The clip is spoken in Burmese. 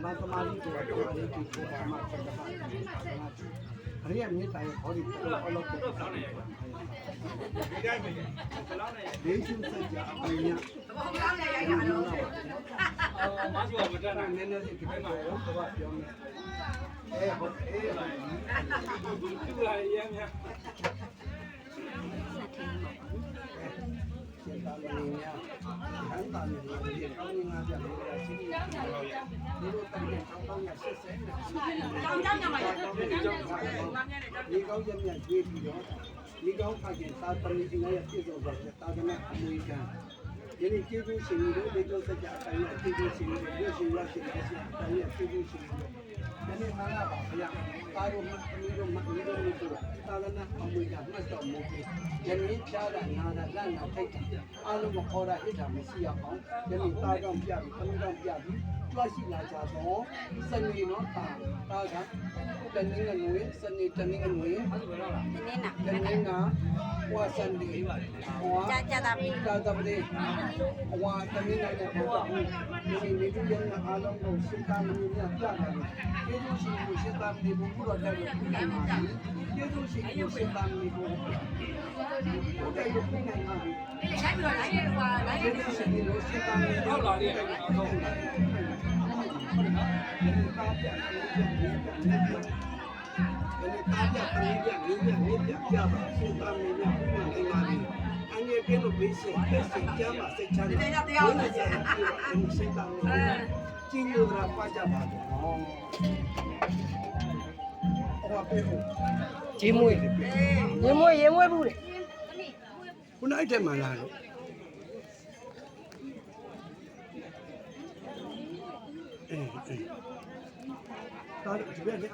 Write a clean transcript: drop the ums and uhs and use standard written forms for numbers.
ဘာသမားကြီးဆိုတာတော်လေးဒီကိုဘာမှဆက်တာအရိယာမြေတိုင်းဟောဒီအလောက်ကိုတောင်းနေရပါဒီတိုင်းပဲဒေးရှင်စကြအပိညာဘောကောင်းနေရရအောင်မဆီကမတက်နိုင်နည်းနည်းဒီဘက်မှာရောတော့ပြောမယ်ဟုတ်လာရမ်းများစေတာလေးများဟန်တာလေးတွေကောင်းငါပြတယ်ချင်းကြီးဒီလိုတကယ်ကောင်းရဆက်ဆက်နေကောင်းကြမှာဒီကောင်းချက်မြတ်ရွေးပြီးတော့ဒီကောင်းဖခင်သာသမီအင်္ဂါရပြည့်စုံသွားတဲ့သာသနာအမွေခံဒီနေ့ကျေးဇူးရှင်တို့ဒီလိုစကြအတိုင်းကျေးဇူးရှင်တို့ရွှေရှင်ရရှိတဲ့အတိုင်းကျေးဇူးရှင်တို့ဒီနေ့မှလာပါဗျာပါရုံမီတို့မီတို့တို့သာသနာအမွေခံမှတ်တော်မူပြီးယနေ့ဖြားတာနာတာလန့်တာထိုက်တာအားလုံးကိုခေါ်တာဣဒ္ဓာမရှိရအောင်ယနေ့တာကြောင့်ပြပြီးသမီးကြောင့်ပြပြီးကြွရှိလာကြတော့စနေတော့တာကတနင်္ဂနွေစနေတနင်္ဂနွေတနင်္ဂဝါစန်ဒီဝါကြာတာပတိဝါတနင်္ဂနွေပေါ်တော့ဒီနေ့ဒီရက်နဲ့အားလုံးကိုရှင်းတာမျိုးများပြတာလေကျေးဇူးရှင်ကိုရှင်းတာမျိုးဘုရားတဲ့ကိုပြနိုင်ပါပြီကျေးဇူးရှင်ကိုရှင်းတာမျိုးကိုတဲ့ကိုပြနိုင်ပါပြီကျေးဇူးရှင်ကိုရှင်းတာမျိုးဟုတ်လာတယ်ဟုတ်လာတယ်တာပြပြပါရှင်းတာမျိုးများပြနိုင်ပါပြီအငယ်ကင်းလို့ဘေးစင်ကျမ်းပါစိတ်ချမ်းသာတရားနဲ့ရှင်းတာမျိုးကျင်းလို့ရပါကြပါတော့ဟောပဲဂျင်းမွေးဘူးလေခုနအဲ့ထဲမှာလာလို့ဒါဒီဘက်လေ